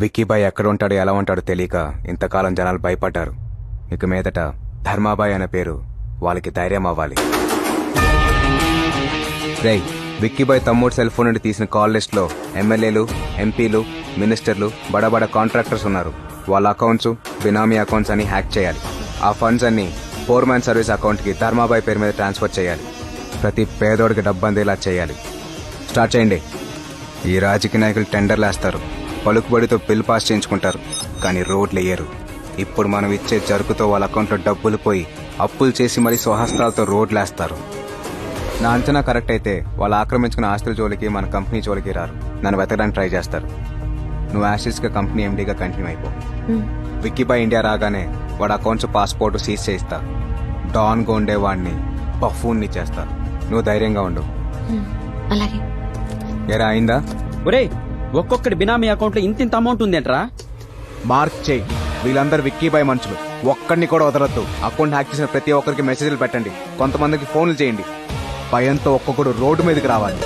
విక్కీబాయ్ ఎక్కడ ఉంటాడో ఎలా ఉంటాడో తెలియక ఇంతకాలం జనాలు భయపడ్డారు. ఇక మీదట ధర్మాబాయ్ అనే పేరు వాళ్ళకి ధైర్యం అవ్వాలి. రేయ్, విక్కీబాయ్ తమ్ముడు సెల్ ఫోన్ నుండి తీసిన కాల్ లిస్ట్ లో ఎమ్మెల్యేలు, ఎంపీలు, మినిస్టర్లు, బడబడ కాంట్రాక్టర్స్ ఉన్నారు. వాళ్ళ అకౌంట్స్ బినామీ అకౌంట్స్ అని హ్యాక్ చేయాలి. ఆ ఫండ్స్ అన్ని ఫోర్ మ్యాన్ సర్వీస్ అకౌంట్ కి ధర్మాబాయ్ పేరు మీద ట్రాన్స్ఫర్ చేయాలి. ప్రతి పేదోడికి డబ్బు అందేలా చేయాలి. స్టార్ట్ చేయండి. ఈ రాజకీయ నాయకులు టెండర్లు వేస్తారు, పలుకుబడితో బిల్ పాస్ చేయించుకుంటారు, కానీ రోడ్లు వేయరు. ఇప్పుడు మనం ఇచ్చే జరుకుతో వాళ్ళ అకౌంట్లో డబ్బులు పోయి అప్పులు చేసి మరీ స్వహస్తాలతో రోడ్లు వేస్తారు. నా అంచనా కరెక్ట్ అయితే వాళ్ళు ఆక్రమించుకున్న ఆస్తుల జోలికి మన కంపెనీ జోలికి రారు. నన్ను వెతకడానికి ట్రై చేస్తారు. నువ్వు యాసిడ్స్గా కంపెనీ ఎండీగా కంటిన్యూ అయిపో. విక్కీబాయ్ ఇండియా రాగానే వాడు అకౌంట్స్ పాస్పోర్ట్ సీజ్ చేయిస్తా. డాన్ గోండే వాడిని బఫూన్ని చేస్తా. నువ్వు ధైర్యంగా ఉండు. అలాగే. ఎరా అయిందా? ఒరేయ్, ఒక్కొక్కటి బినామీ అకౌంట్ లో ఇంత అమౌంట్ ఉందేంట్రా? మార్క్ చేయి. వీళ్ళందరూ విక్కీబాయ్ మనుషులు. ఒక్కడిని కూడా వదలొద్దు. అకౌంట్ హ్యాక్ చేసిన ప్రతి ఒక్కరికి మెసేజ్లు పెట్టండి. కొంతమందికి ఫోన్లు చేయండి. భయంతో ఒక్కొక్కడు రోడ్డు మీదకి రావాలి.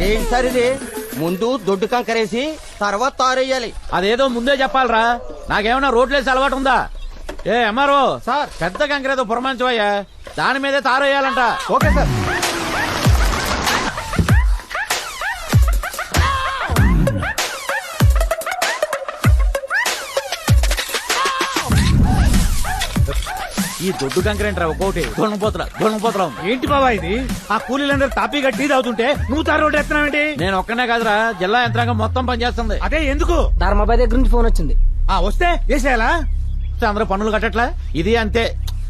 ఏంటి సార్ ఇది? ముందు దొడ్డు కంకరేసి తర్వాత తారేయాలి. అదేదో ముందే చెప్పాలరా. నాకేమన్నా రోడ్లేసి అలవాటు ఉందా? ఏ ఎంఆర్ఓ సార్, పెద్ద కంకరేదో పురమాయించవయ్యా. దాని మీదే తారేయాలంట. Okay sir. ఈ దొడ్డు కంకరేంట్రా ఒక్కోటి దొంగపోతులం. ఏంటి బాబా ఇది? ఆ కూలీలందరూ తాపీగా టీ తాగుతుంటే నువ్వు తారు రోడ్డు ఎత్తున్నావేంటి? నేను ఒక్కనే కాదురా, జిల్లా యంత్రాంగం మొత్తం పనిచేస్తుంది. అదే ఎందుకు? ధర్మాబాయ్ దగ్గర నుంచి ఫోన్ వచ్చింది. వస్తే వేసేయాలా? అందరూ పన్నులు కట్టట్లా? ఇది అంతే.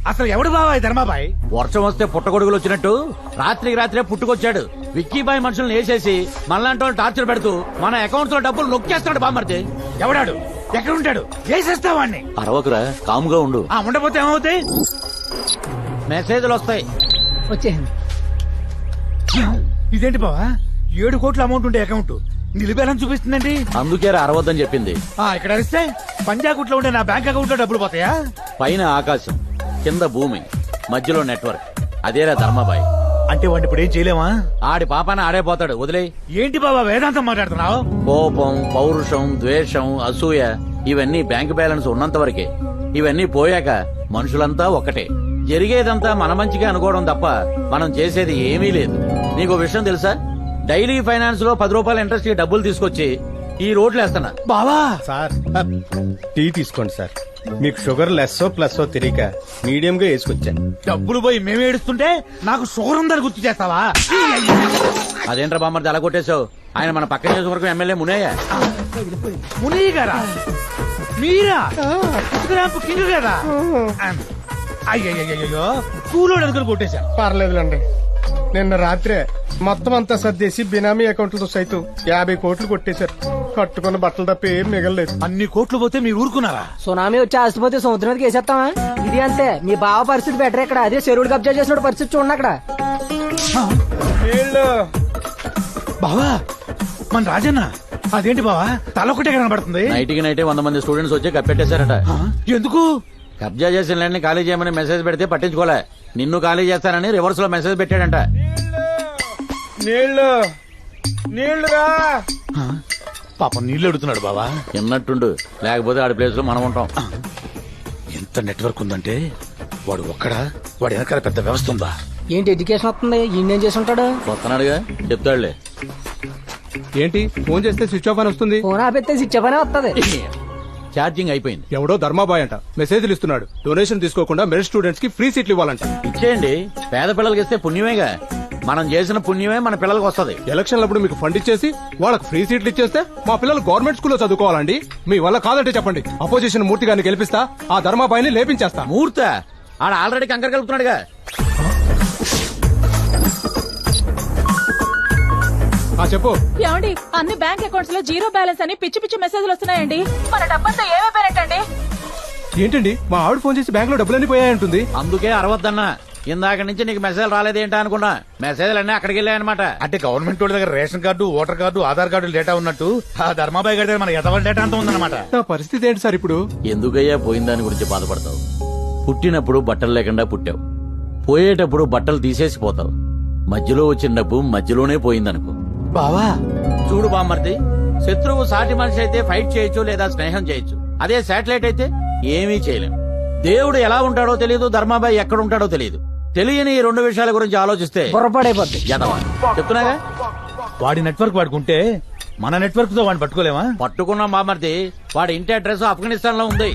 అసలు ఎవడు బాబాయ్ ధర్మాబాయ్? వర్షం వస్తే పుట్టగొడుగులు వచ్చినట్టు రాత్రికి రాత్రే పుట్టుకొచ్చాడు. విక్కీబాయ్ మనుషులను వేసేసి మనలాంటి వాళ్ళు టార్చర్ పెడుతూ మన అకౌంట్స్ లో డబ్బులు నొక్కేస్తాడు. బామ్మర్ది ఎవడాడు? ఎక్కడ ఉంటాడు? వేసేస్తావాడిని. అరవకురా, కాముగా ఉండు. ఉండపోతే ఏమవుతాయి? మెసేజ్లు వస్తాయి. వచ్చేసింది. ఇదేంటి బావా, 7 కోట్ల అమౌంట్ ఉండే అకౌంట్ నిలిపేయాలని చూపిస్తుందండి. అందుకే అరవద్దని చెప్పింది. ఇక్కడ అరిస్తే పంజాగుట్లో ఉండే నా బ్యాంక్ అకౌంట్ లో డబ్బులు పోతాయా? పైన ఆకాశం, కింద భూమి, మధ్యలో నెట్వర్క్. అదేరా ధర్మాబాయ్. అంటే వాడిని ఇప్పుడు ఏం చేయలేమా? ఆడి పాపాన ఆడే పోతాడు. వదిలే. ఏంటి బాబా వేదాంతం మాట్లాడుతున్నావు? కోపం, పౌరుషం, ద్వేషం, అసూయ ఇవన్నీ బ్యాంక్ బ్యాలెన్స్ ఉన్నంత వరకే. ఇవన్నీ పోయాక మనుషులంతా ఒక్కటే. జరిగేదంతా మన మంచిగా అనుకోవడం తప్ప మనం చేసేది ఏమీ లేదు. నీకు విషయం తెలుసా? డైలీ ఫైనాన్స్ లో 10 రూపాయల ఇంట్రెస్ట్ కి డబ్బులు తీసుకొచ్చి ఈ రోడ్లు వేస్తున్నా. బావా సార్, టీ తీసుకోండి సార్. మీకు షుగర్ లెస్సో ప్లస్సో తెలియక మీడియం గా వేసుకొచ్చాను. డబ్బులు పోయి మేము ఏడుస్తుంటే నాకు షుగర్ ఉందని గుర్తు చేస్తావా? అదేంట్రా బామ్మర్ది అలా కొట్టేశావు? ఆయన మన పక్క నియోజకవర్గం ఎమ్మెల్యే మునయ్య. మునయ్య గారా? మీరా? కింగ్ కదా? అయ్యో కూలోడు అడుగులు కొట్టేశాను. పర్లేదులండి. నిన్న రాత్రే మొత్తం అంతా సర్దేసి బినామీ అకౌంట్లతో సైతం 50 కోట్లు కొట్టేశారు. కట్టుకున్న బట్టలు తప్ప ఏం మిగలలేదు. అన్ని కోట్లు పోతే మీరు ఊరుకున్నారా? సునామీ వచ్చి ఆస్తిపోతే సముద్రం మీదకి వేసేస్తావా? ఇది అంతే. మీ బావ పరిస్థితి బెటర్. ఇక్కడ అదే చెరువుడు కబ్జా చేసిన పరిస్థితి చూడండి. అక్కడ బావా మన రాజన్న అదేంటి బావా తలొకటే కనబడుతుంది? నైట్కి నైటే 100 మంది స్టూడెంట్స్ వచ్చి కప్పెట్టేశారట. ఎందుకు? కబ్జా చేసిన ల్యాండ్ ఖాళీ చేయమని మెసేజ్ పెడితే పట్టించుకోలే. నిన్ను ఖాళీ చేస్తానని రివర్స్ లో మెసేజ్ పెట్టాడంట. నీళ్లురా. పాపం నీళ్లు అడుగుతున్నాడు బావా. ఎన్నట్టుండు, లేకపోతే ఆడి ప్లేస్ లో మనం ఉంటాం. ఎంత నెట్వర్క్ ఉందంటే వాడు ఒక్కడా? వాడి వెనకాల పెద్ద వ్యవస్థ ఉందా? ఏంటి ఎడ్యుకేషన్ వస్తుంది? ఈయన చేసి ఉంటాడు. వస్తున్నాడుగా, చెప్తాడులే. ఏంటి ఫోన్ చేస్తే స్విచ్ ఆఫ్ అని వస్తుంది? ఫోన్ ఆపెత్తే ఇచ్చపనే వస్తుంది. ఛార్జింగ్ అయిపోయింది. ఎవడో ధర్మాబాయ్ అంట మెసేజ్లు ఇస్తున్నాడు. డొనేషన్ తీసుకోకుండా మెరిట్ స్టూడెంట్స్ కి ఫ్రీ సీట్లు ఇవ్వాలంట. ఇచ్చేయండి. పేద పిల్లలకి ఇస్తే పుణ్యమేగా. మనం చేసిన పుణ్యమే మన పిల్లలకు వస్తుంది. ఎలక్షన్లప్పుడు మీకు ఫండ్ ఇచ్చేసి వాళ్ళకి ఫ్రీ సీట్లు ఇచ్చేస్తే మా పిల్లలు గవర్నమెంట్ స్కూల్లో చదువుకోవాలండి. మీ వల్ల కాదంటే చెప్పండి. అపోజిషన్ మూర్తి గారిని గెలిపిస్తా, ఆ ధర్మాబాయిని లేపించేస్తా. మూర్త ఆడ ఆల్రెడీ కంకర కలుపుతున్నాడుగా. చెప్పు. ఏమండి, అన్ని బ్యాంక్ అకౌంట్స్ లో జీరో బ్యాలెన్స్ అని పిచ్చి పిచ్చి మెసేజ్లు వస్తున్నాయండి. మన డబ్బంతా ఏమైపోయినట్టండి? ఏంటండి మా ఆవిడ ఫోన్ చేసి బ్యాంక్ లో డబ్బులన్నీ పోయాయంటుంది. అందుకే అరవద్దన్నా. ఇందాక నుంచి నీకు మెసేజ్ రాలేదేంటా అనుకున్నా. మెసేజ్లు అన్నీ అక్కడికి వెళ్ళాయన్నమాట. అంటే గవర్నమెంట్ వాళ్ళ దగ్గర ration card, voter card, Aadhaar card data ఉన్నట్టు ఆ ధర్మాబాయ్ గారి దగ్గర మన ఎదవల డేటా అంతా ఉందన్నమాట. నా పరిస్థితి ఏంటి సార్ ఇప్పుడు? ఎందుకయ్యా పోయిన దాని గురించి బాధపడతావు? పుట్టినప్పుడు బట్టలు లేకుండా పుట్టావు, పోయేటప్పుడు బట్టలు తీసేసి పోతావు. మధ్యలో వచ్చిన డబ్బు మధ్యలోనే పోయిందనుకో. బావా చూడు బామ్మర్ది, శత్రువు సాటి మనిషి అయితే ఫైట్ చేయొచ్చు లేదా స్నేహం చేయొచ్చు. అదే శాటిలైట్ అయితే ఏమీ చేయలేం. దేవుడు ఎలా ఉంటాడో తెలియదు, ధర్మాబాయి ఎక్కడ ఉంటాడో తెలియదు. తెలియని ఈ రెండు విషయాల గురించి ఆలోచిస్తే పొరపాడైపోద్ది. యదవా. చెప్తున్నాగా, వాడి నెట్వర్క్ వాడుకుంటే మన నెట్వర్క్ తో వాడిని పట్టుకోలేమా? పట్టుకున్నాం బామ్మర్ది. వాడి ఇంటి అడ్రస్ ఆఫ్ఘనిస్తాన్ లో ఉంది.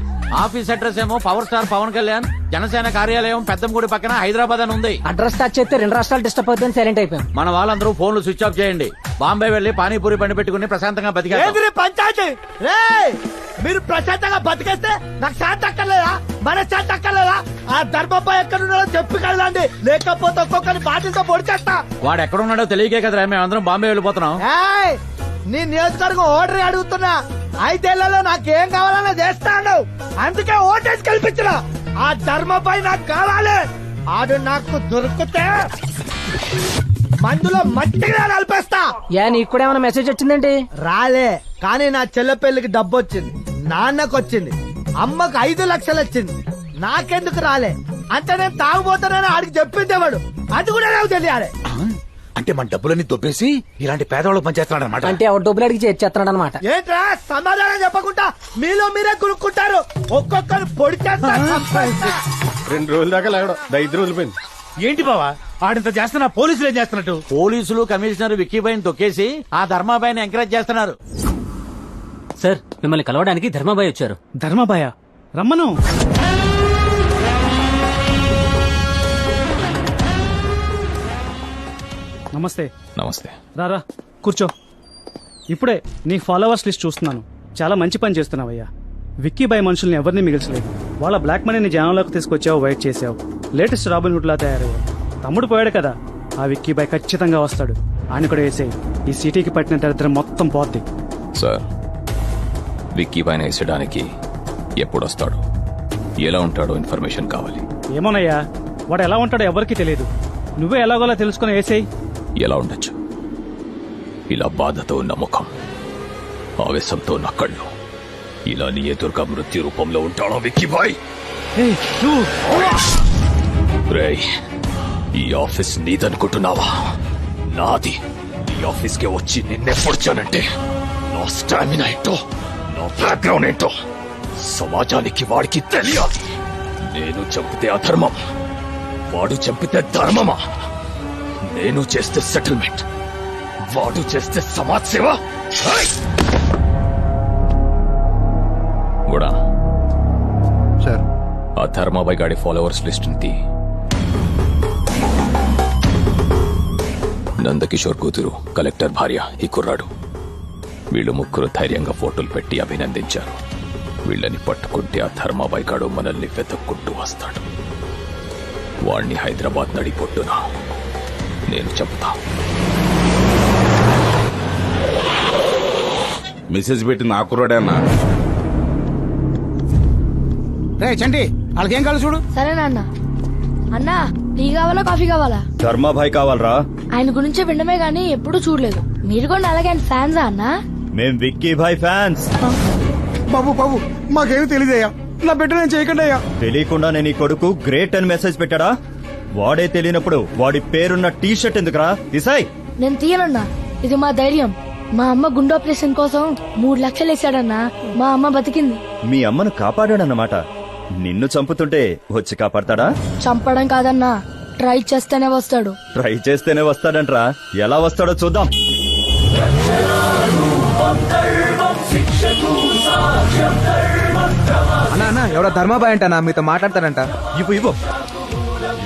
ఆఫీస్ అడ్రస్ ఏమో పవర్ స్టార్ పవన్ కళ్యాణ్ జనసేన కార్యాలయం పెద్దంగుడి పక్కన హైదరాబాద్ అని ఉంది. అడ్రస్ టచ్ చేస్తే 2 రాష్ట్రాలు డిస్టర్బ్ అవుతుంది, సైలెంట్ అయిపోయాం. మన వాళ్ళందరూ ఫోన్లు స్విచ్ ఆఫ్ చేయండి. బాంబే వెళ్లి పానీపూరి బండి పెట్టుకుని ప్రశాంతంగా బతికారు. ఏంది పంచాయతీ? రేయ్, మీరు ప్రశాంతంగా బతికేస్తే నాకు శాంతి అక్కర్లేదా? మన శాంతి అక్కర్లేదా? ఆ ధర్మపై ఎక్కడున్నాడో చెప్పి కదండి, లేకపోతే ఒక్కొక్కరి బాటిల్తో పొడి చేస్తా. వాడు ఎక్కడున్నాడో తెలియకే కదరా మేమందరం బాంబే వెళ్ళిపోతున్నాం. ఏయ్, నీ నియోజకవర్గం ఓటరీ అడుగుతున్నా. 5 ఏళ్లలో నాకేం కావాలన్నా చేస్తాడు, అందుకే ఓటేసి కల్పించిన. ఆ ధర్మపై నాకు కావాలి. ఆడు నాకు దొరికితే మందులో మట్టిగా నలిపేస్తా. నీకు కూడా ఏమైనా మెసేజ్ వచ్చిందండి? రాలే, కానీ నా చెల్లె పెళ్లికి డబ్బు వచ్చింది, నాన్నకు వచ్చింది, అమ్మకు 5 లక్షలు వచ్చింది. నాకెందుకు రాలే అంటే నేను తాగుపోతానని ఆడికి చెప్పిందేవాడు, అది కూడా నాకు తెలియాలి. అంటే మన డబ్బులన్నీ దొబ్బేసి ఇలాంటి పేదవాళ్ళకి పనిచేస్తున్నాడు అనమాట. అంటే ఎవరు డబ్బులు అడిగి చేస్తున్నాడు అనమాట. ఏంట్రా సమాధానం చెప్పకుండా మీలో మీరే కొనుక్కుంటారు. ఒక్కొక్కరు పొడి చేస్తా, చంపేస్తా. 2 రోజుల దాకా లేవడం 5 రోజులు పోయింది. ఏంటి బావా ఆడింత చేస్తున్నా పోలీసులు ఏం చేస్తున్నట్టు? పోలీసులు కమిషనర్ విక్కీబాయిని తొక్కేసి ఆ ధర్మాబాయిని ఎంకరేజ్ చేస్తున్నారు. సార్, మిమ్మల్ని కలవడానికి ధర్మాబాయ్ వచ్చారు. ధర్మాబాయ రమ్మను. నమస్తే. నమస్తే. రారా కూర్చో. ఇప్పుడే నీ ఫాలోవర్స్ లిస్ట్ చూస్తున్నాను. చాలా మంచి పని చేస్తున్నావయ్యా. విక్కీబాయ్ మనుషుల్ని ఎవరిని మిగిల్చలేదు. వాళ్ళ బ్లాక్ మనీని జనంలోకి తీసుకొచ్చావు, వైట్ చేసావు. లేటెస్ట్ రాబిన్ హుడ్ లా తయారయ్యావు. తమ్ముడు పోయాడు కదా, ఆ విక్కీబాయ్ ఖచ్చితంగా వస్తాడు. ఆయన కూడా వేసేయి. ఈ సిటీకి పట్టిన దరిద్రం మొత్తం పోద్ది. సార్, విక్కీ పైన వేసడానికి ఎప్పుడొస్తాడు, ఎలా ఉంటాడో ఇన్ఫర్మేషన్ కావాలి. ఏమోనయ్యా, వాడు ఎలా ఉంటాడో ఎవరికీ తెలియదు. నువ్వే ఎలాగోలా తెలుసుకుని వేసేయి. ఎలా ఉండొచ్చు? ఇలా బాధతో ఉన్న ముఖం, ఆవేశంతో ఉన్న కళ్ళు, ఇలా నీ ఎదురుగా మృత్యు రూపంలో ఉంటాడో విక్కీబాయ్. రేయ్, ఈ ఆఫీస్ నీదనుకుంటున్నావా? నాది. నీ ఆఫీస్కే వచ్చి నిన్నే పొడిచానంటే నా స్టామినా ఏంటో, నా బ్యాక్గ్రౌండ్ ఏంటో సమాజానికి వాడికి తెలియాలి. నేను చంపితే అధర్మం, వాడు చంపితే ధర్మమా? నేను చేస్తే సెటిల్మెంట్, వాడు చేస్తే సమాజ్ సేవ. కూడా సార్, ఆ ధర్మాబాయ్ గాడి ఫాలోవర్స్ లిస్ట్ తీ. నందకిషోర్ కూతురు, కలెక్టర్ భార్య ఈ కుర్రాడు. వీళ్ళు ముగ్గురు ధైర్యంగా ఫోటోలు పెట్టి అభినందించారు. వీళ్ళని పట్టుకుంటే ఆ ధర్మాబాయ్ గాడు మనల్ని వెతుక్కుంటూ వస్తాడు. వాణ్ణి హైదరాబాద్ నడిపొట్టున నేను చెప్తా. మెసేజ్ పెట్టి నా కుర్రాడే అన్నా. రే చండి, వాళ్ళకేం కావాలి చూడు. సరేనా అన్న. అన్నా, టీ కావాలా కాఫీ కావాలా? ధర్మాభాయ్ కావాలరా. ఆయన గురించి వినడమే గానీ ఎప్పుడూ చూడలేదు. మీరు కూడా అలాగే ఆయన ఫ్యాన్సా అన్నా? మేం విక్కీ భాయ్ ఫ్యాన్స్. బాబు బాబు, మాకేమీ తెలియదయ్యా. నా బిడ్డ నేను చేయకండి అయ్యా. తెలియకుండా నేను ఈ కొడుకు గ్రేట్ అని మెసేజ్ పెట్టాడా? వాడే తెలియనప్పుడు వాడి పేరున్న టీ షర్ట్ ఎందుకురా? తీసాయ్. నేను తీయనన్నా, ఇది మా ధైర్యం. మా అమ్మ గుండె ఆపరేషన్ కోసం 3 లక్షలు వేసాడన్నా. మా అమ్మ బతికింది. మీ అమ్మను కాపాడాడన్నమాట. నిన్ను చంపుతుంటే వచ్చి కాపాడతాడా? చంపడం కాదన్నా, ట్రై చేస్తేనే వస్తాడు. ట్రై చేస్తేనే వస్తాడంట్రా. ఎలా వస్తాడో చూద్దాం. అన్నా అన్నా, ఎవరో ధర్మాబాయ్ అంటనా మీతో మాట్లాడతాడంట. ఇవ్వు.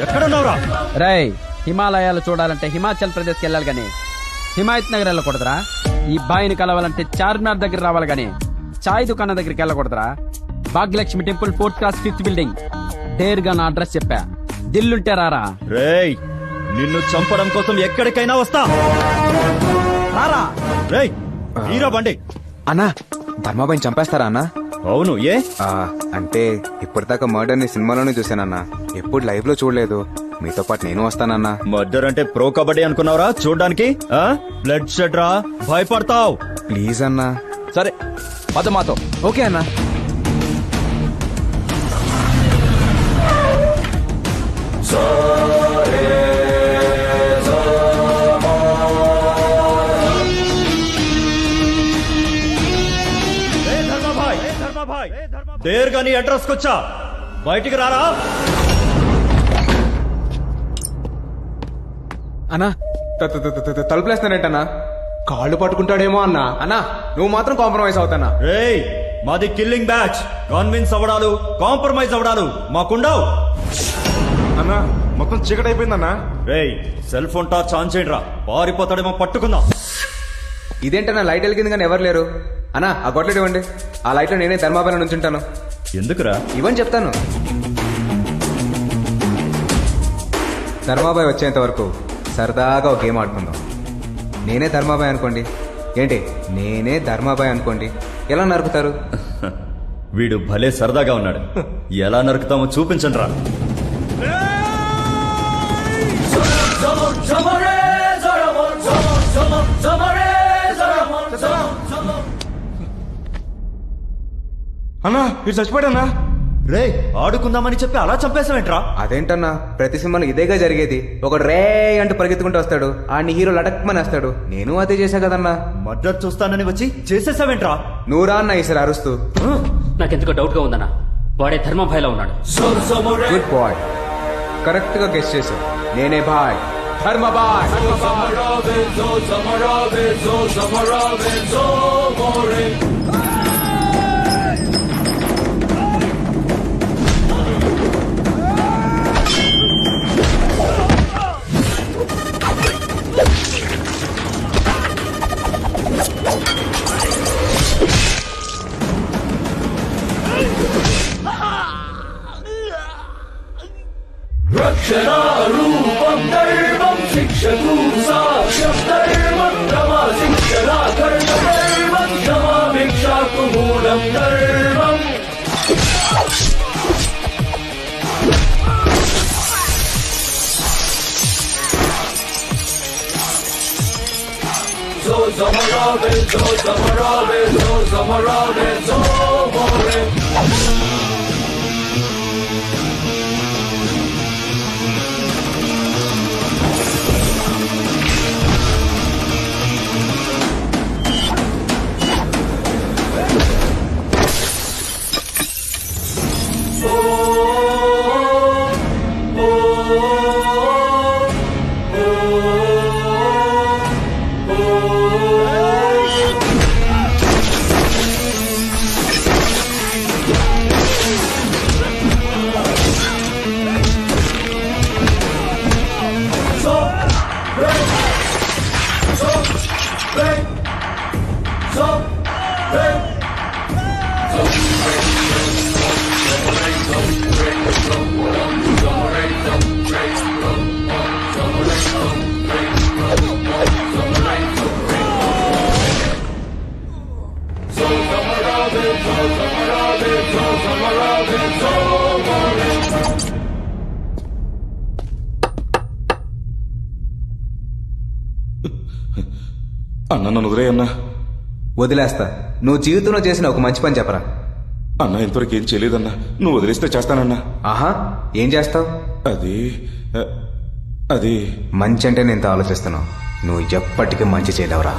ఎక్కడున్నావురా? రై, హిమాలయాలు చూడాలంటే హిమాచల్ ప్రదేశ్కి వెళ్ళాలి గానీ హిమాయత్ నగర్ వెళ్ళకూడదురా. ఈ బాయిని కలవాలంటే చార్మినార్ దగ్గర రావాలి గానీ చాయ్ దుకాణం దగ్గరికి వెళ్ళకూడదురా. Bhagyalakshmi temple 4th class 5th building. డేర్గా నా అడ్రస్ చెప్పా, దిల్లుంటే రారా. రేయ్, నిన్ను చంపడం కోసం ఎక్కడికైనా వస్తా. రారా. రేయ్, హీరో బండి. అన్నా, ధర్మాబాయిని చంపేస్తారా అన్నా? అవును. ఏ అంటే ఇప్పటిదాకా మర్డర్ ని సినిమాలోనే చూసానన్నా, ఎప్పుడు లైవ్ లో చూడలేదు. మీతో పాటు నేను వస్తానన్నా. మర్డర్ అంటే ప్రో కబడ్డీ అనుకున్నావురా చూడ్డానికి? బ్లడ్ షెడ్ రా, భయపడతావు. ప్లీజ్ అన్నా. సరే, పద మాతో. ఓకే అన్నా. దేరుగా నీ అడ్రస్ కొచ్చా బయటికి రారా. అన్నా తలుపులేస్తానంటన్నా. కాళ్ళు పట్టుకుంటాడేమో అన్నా. అన్నా నువ్వు మాత్రం కాంప్రమైజ్ అవుతానా? రేయ్ మాది కిల్లింగ్ బ్యాచ్. కాన్విన్స్ అవడాలు కాంప్రమైజ్ అవడాలు మాకుండవు. అన్నా మొత్తం చీకటి అయిపోయిందన్నా. రేయ్ సెల్ ఫోన్ టార్చ్ ఆన్ చేయండి రా, పారిపోతాడేమో పట్టుకుందాం. ఇదేంటన్నా లైట్ వెలిగింది కానీ ఎవరు లేరు. అన్నా ఆ గొడ్లెట్ ఇవ్వండి. ఆ లైట్ లో నేనే ధర్మాబాయి నుంచి ఉంటాను. ఎందుకురా? ఇవ్వని చెప్తాను. ధర్మాబాయి వచ్చేంత వరకు సరదాగా ఒక గేమ్ ఆడుకుందాం. నేనే ధర్మాబాయి అనుకోండి. ఏంటి నేనే ధర్మాబాయి అనుకోండి, ఎలా నరుకుతారు? వీడు భలే సరదాగా ఉన్నాడు. ఎలా నరుకుతామో చూపించండి రా. అన్నా మీరు చచ్చిపోయాడన్నా. రే ఆడుకుందామని చెప్పి అలా చంపేసావేంట్రా? అదేంటన్నా ప్రతి సినిమాలో ఇదేగా జరిగేది. ఒకడు రే అంటూ పరిగెత్తుకుంటూ వస్తాడు, ఆడిని హీరో లటక్మని వస్తాడు. నేను అదే చేశా కదన్నా. మర్డర్ చూస్తానని వచ్చి చేసేసావేంట్రా? నువ్వురా అన్న ఈసారి అరుస్తూ. నాకెందుకో డౌట్ గా ఉందన్నా, వాడే ధర్మభాయ్లో ఉన్నాడు. గుడ్ బాయ్, కరెక్ట్ గా గెస్ చేసావు. నేనే బాయ్, ధర్మబాయ్. రక్షణారూపం ధర్మం శిక్షతు సాక్ష్యం ధర్మం క్షమా శిక్షణా కర్ణ ధర్మం క్షమా భిక్షాకు మూలం ధర్మం. సో సమరావే సో సమరావే సో సమరావే సో మోరే. అన్న నన్ను వదిలే అన్నా. వదిలేస్తా. నువ్వు జీవితంలో చేసిన ఒక మంచి పని చెప్పరా. అన్న ఇంతవరకు ఏం చేయలేదన్నా, నువ్వు వదిలేస్తే చేస్తానన్నా. ఆహా ఏం చేస్తావు? అది మంచి అంటే నేను ఆలోచిస్తున్నావు. నువ్వు ఎప్పటికీ మంచి చేయలేవురా.